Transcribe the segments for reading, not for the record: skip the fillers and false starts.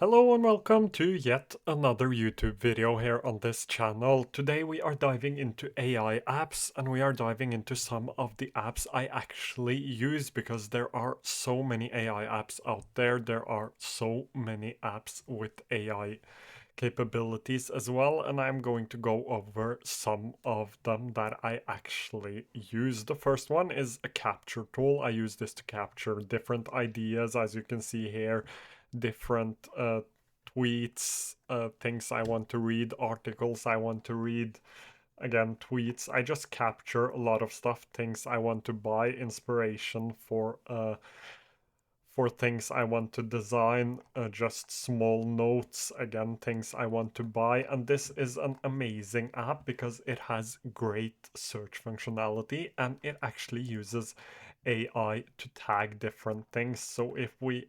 Hello and welcome to yet another YouTube video here on this channel. Today we are diving into AI apps and we are diving into some of the apps I actually use because there are so many AI apps out there. There are so many apps with AI capabilities as well, and I'm going to go over some of them that I actually use. The first one is a capture tool. I use this to capture different ideas, as you can see here, different tweets, things I want to read, articles I want to read, again, tweets. I just capture a lot of stuff, things I want to buy, inspiration for things I want to design, just small notes, again, things I want to buy. And this is an amazing app because it has great search functionality and it actually uses AI to tag different things. So if we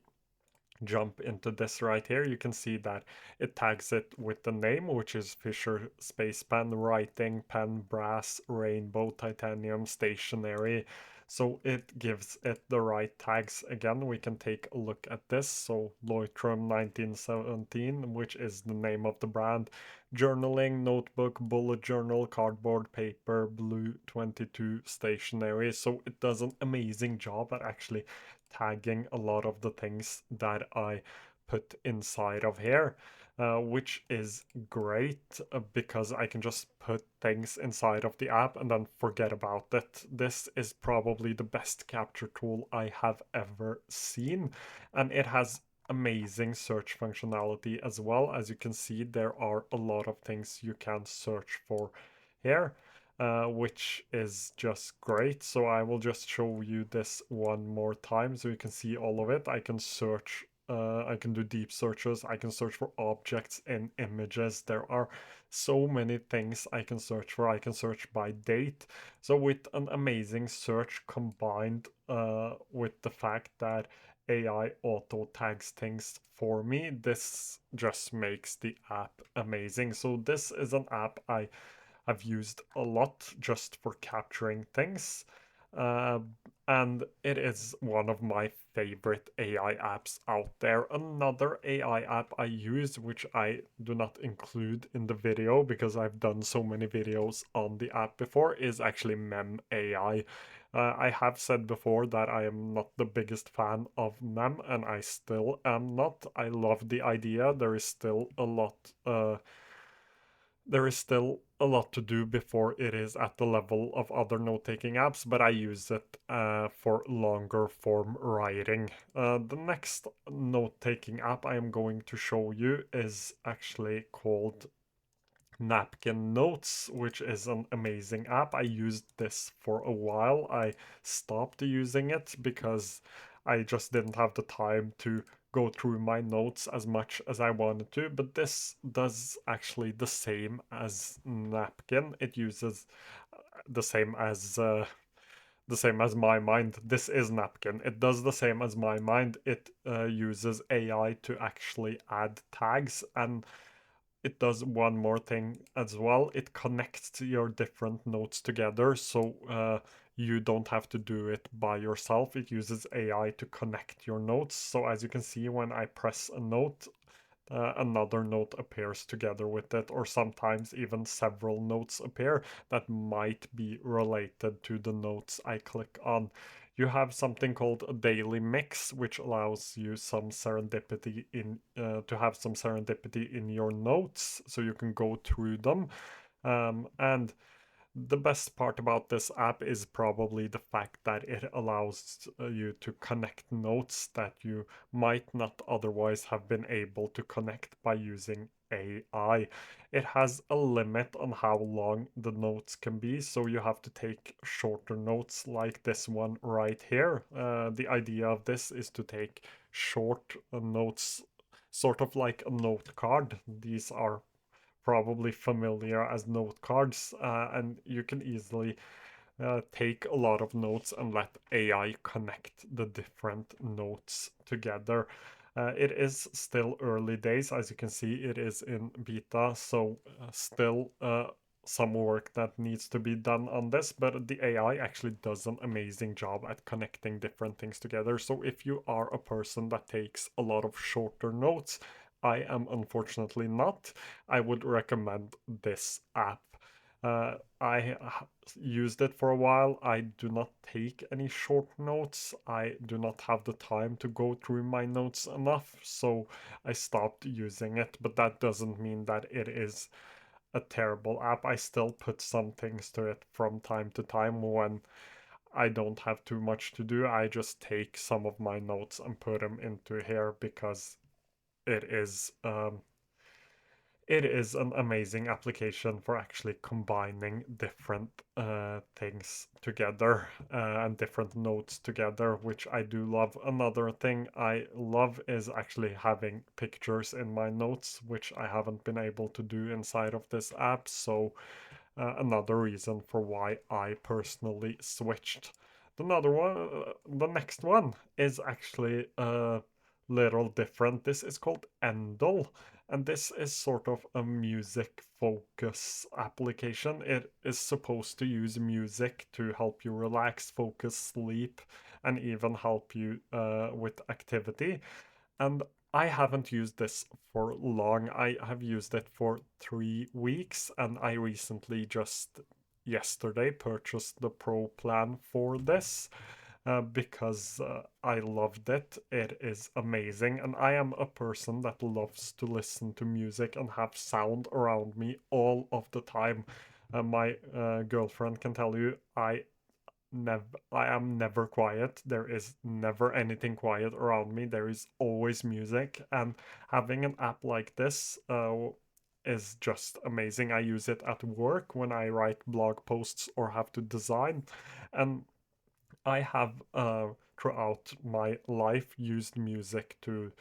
jump into this right here, you can see that it tags it with the name, which is Fisher Space Pen, writing, pen, brass, rainbow, titanium, stationery. So it gives it the right tags. Again, we can take a look at this. So Leutrum 1917, which is the name of the brand, journaling, notebook, bullet journal, cardboard, paper, blue 22, stationery. So it does an amazing job at actually tagging a lot of the things that I put inside of here, which is great because I can just put things inside of the app and then forget about it. This is probably the best capture tool I have ever seen, and it has amazing search functionality as well. As you can see, there are a lot of things you can search for here, which is just great. So I will just show you this one more time so you can see all of it. I can search, I can do deep searches, I can search for objects in images. There are so many things I can search for. I can search by date. So with an amazing search combined with the fact that AI auto tags things for me, this just makes the app amazing. So this is an app I've used a lot just for capturing things. Uh, and it is one of my favorite AI apps out there. Another AI app I use, which I do not include in the video because I've done so many videos on the app before, is actually Mem AI. I have said before that I am not the biggest fan of Mem, and I still am not. I love the idea. There is still a lot to do before it is at the level of other note-taking apps, but I use it for longer form writing. The next note-taking app I am going to show you is actually called Napkin Notes, which is an amazing app. I used this for a while. I stopped using it because I just didn't have the time to go through my notes as much as I wanted to. But this does actually the same as Napkin. It uses the same as mymind. This is Napkin. It does the same as mymind. It uses AI to actually add tags, and it does one more thing as well. It connects your different notes together, so you don't have to do it by yourself. It uses AI to connect your notes. So as you can see, when I press a note, another note appears together with it, or sometimes even several notes appear that might be related to the notes I click on. You have something called a daily mix, which allows you some serendipity in to have some serendipity in your notes, so you can go through them. And the best part about this app is probably the fact that it allows you to connect notes that you might not otherwise have been able to connect by using AI. It has a limit on how long the notes can be, so you have to take shorter notes like this one right here. The idea of this is to take short notes, sort of like a note card. These are probably familiar as note cards, and you can easily take a lot of notes and let AI connect the different notes together. It is still early days, as you can see, it is in beta, so still some work that needs to be done on this, but the AI actually does an amazing job at connecting different things together. So if you are a person that takes a lot of shorter notes, I am unfortunately not, I would recommend this app. I used it for a while. I do not take any short notes. I do not have the time to go through my notes enough, so I stopped using it. But that doesn't mean that it is a terrible app. I still put some things to it from time to time when I don't have too much to do. I just take some of my notes and put them into here because it is um, it is an amazing application for actually combining different things together and different notes together, which I do love. Another thing I love is actually having pictures in my notes, which I haven't been able to do inside of this app. So another reason for why I personally switched. The next one is actually a little different. This is called Endel, and this is sort of a music focus application. It is supposed to use music to help you relax, focus, sleep, and even help you with activity. And I haven't used this for long. I have used it for 3 weeks, and I recently just yesterday purchased the pro plan for this because I loved it. It is amazing, and I am a person that loves to listen to music and have sound around me all of the time. My girlfriend can tell you I am never quiet. There is never anything quiet around me. There is always music, and having an app like this is just amazing. I use it at work when I write blog posts or have to design, and I have throughout my life used music to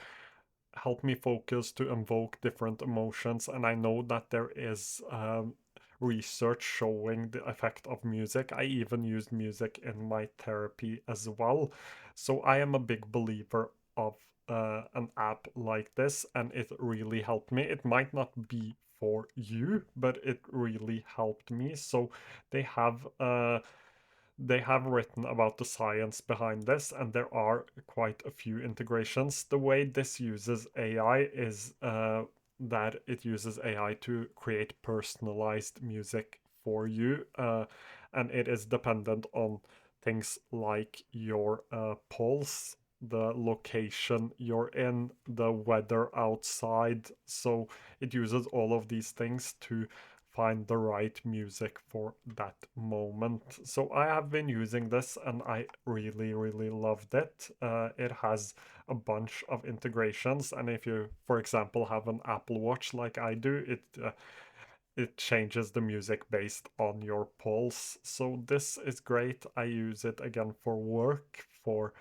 help me focus, to invoke different emotions. And I know that there is research showing the effect of music. I even used music in my therapy as well. So I am a big believer of an app like this, and it really helped me. It might not be for you, but it really helped me. So they have they have written about the science behind this, and there are quite a few integrations. The way this uses AI is that it uses AI to create personalized music for you, and it is dependent on things like your pulse, the location you're in, the weather outside. So it uses all of these things to find the right music for that moment. So I have been using this and I really, really loved it. It has a bunch of integrations, and if you, for example, have an Apple Watch like I do, it changes the music based on your pulse. So this is great. I use it again for work, for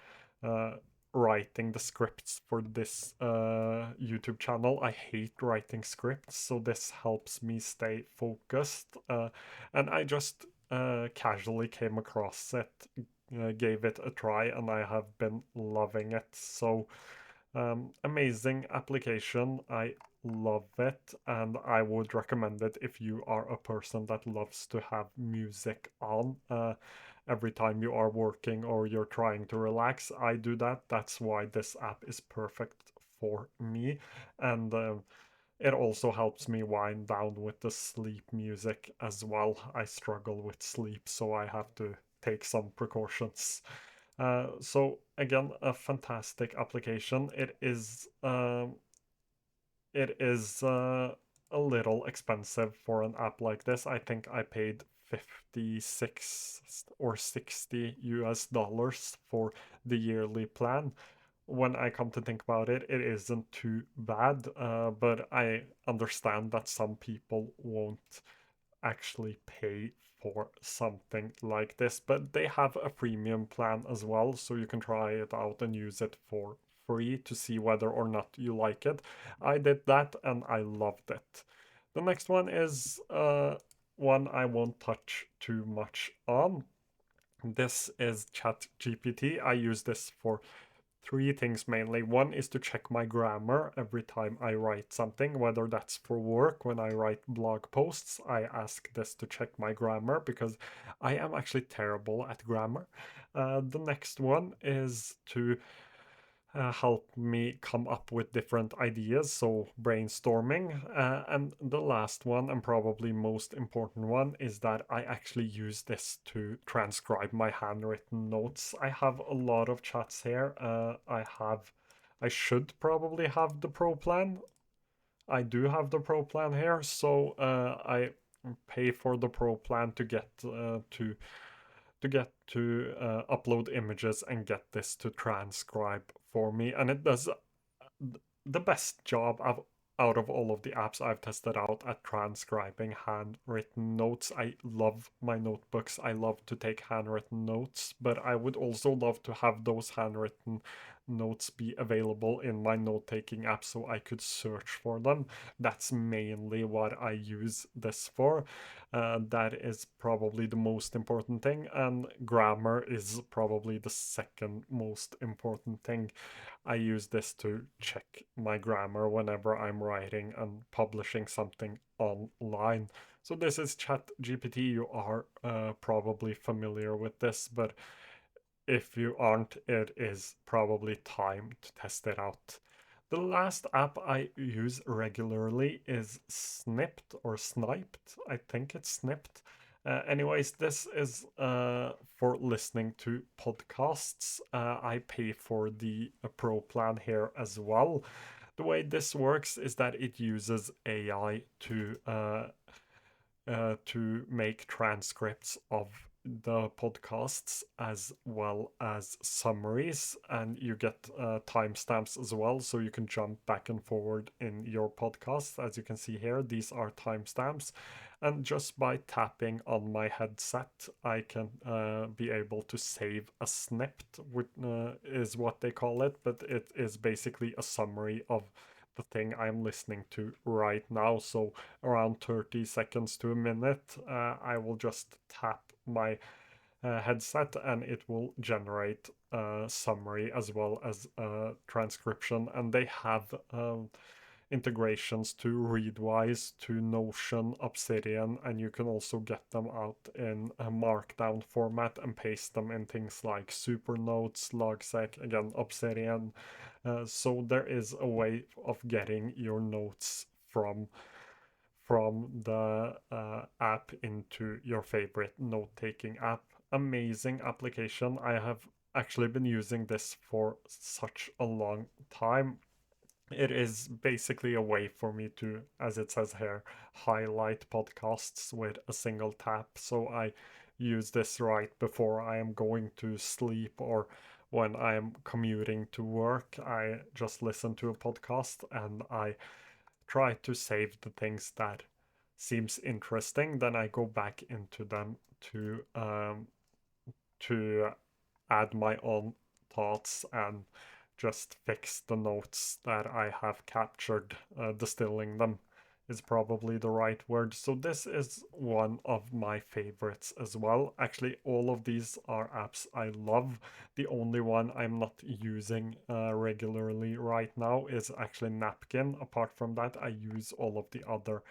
uh, writing the scripts for this YouTube channel. I hate writing scripts, so this helps me stay focused. And I just casually came across it, gave it a try, and I have been loving it. So amazing application. I love it, and I would recommend it if you are a person that loves to have music on every time you are working or you're trying to relax. I do that. That's why this app is perfect for me. And it also helps me wind down with the sleep music as well. I struggle with sleep, so I have to take some precautions. So again, a fantastic application. It is a little expensive for an app like this. I think I paid 56 or 60 US dollars for the yearly plan. When I come to think about it, it isn't too bad, but I understand that some people won't actually pay for something like this. But they have a premium plan as well, so you can try it out and use it for free to see whether or not you like it. I did that and I loved it. The next one is one I won't touch too much on. This is ChatGPT. I use this for three things mainly. One is to check my grammar every time I write something, whether that's for work. When I write blog posts, I ask this to check my grammar because I am actually terrible at grammar. The next one is to help me come up with different ideas, so brainstorming. And the last one, and probably most important one, is that I actually use this to transcribe my handwritten notes. I have a lot of chats here. I should probably have the pro plan. I do have the pro plan here, so I pay for the pro plan to get upload images and get this to transcribe for me, and it does the best job out of all of the apps I've tested out at transcribing handwritten notes. I love my notebooks. I love to take handwritten notes, but I would also love to have those handwritten notes be available in my note-taking app so I could search for them. That's mainly what I use this for. That is probably the most important thing, and grammar is probably the second most important thing. I use this to check my grammar whenever I'm writing and publishing something online. So this is ChatGPT. You are probably familiar with this, but if you aren't, it is probably time to test it out. The last app I use regularly is Snipped or Sniped. I think it's Snipped. Anyways, this is for listening to podcasts. I pay for the pro plan here as well. The way this works is that it uses AI to make transcripts of the podcasts as well as summaries, and you get timestamps as well, so you can jump back and forward in your podcast. As you can see here, these are timestamps, and just by tapping on my headset, I can be able to save a snippet, which is what they call it, but it is basically a summary of the thing I'm listening to right now. So around 30 seconds to a minute, I will just tap my headset and it will generate a summary as well as a transcription. And they have integrations to Readwise, to Notion, Obsidian, and you can also get them out in a markdown format and paste them in things like Supernotes, Logseq, again, Obsidian. So there is a way of getting your notes from the app into your favorite note-taking app. Amazing application. I have actually been using this for such a long time. It is basically a way for me to, as it says here, highlight podcasts with a single tap. So I use this right before I am going to sleep or when I am commuting to work. I just listen to a podcast and I try to save the things that seems interesting. Then I go back into them to add my own thoughts and just fix the notes that I have captured. Distilling them is probably the right word. So this is one of my favorites as well. Actually, all of these are apps I love. The only one I'm not using regularly right now is actually Napkin. Apart from that, I use all of the other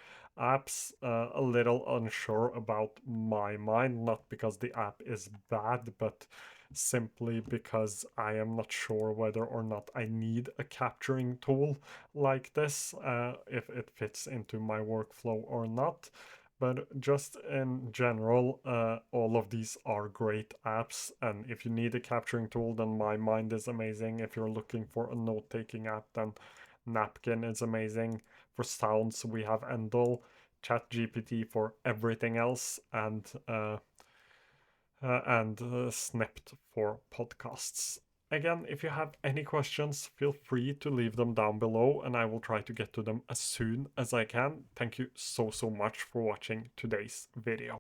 apps. A little unsure about mymind, not because the app is bad, but simply because I am not sure whether or not I need a capturing tool like this, if it fits into my workflow or not. But just in general, all of these are great apps. And if you need a capturing tool, then mymind is amazing. If you're looking for a note taking app, then Napkin is amazing. For sounds, we have Endel, ChatGPT for everything else, and Snipped for podcasts. Again, if you have any questions, feel free to leave them down below and I will try to get to them as soon as I can. Thank you so much for watching today's video.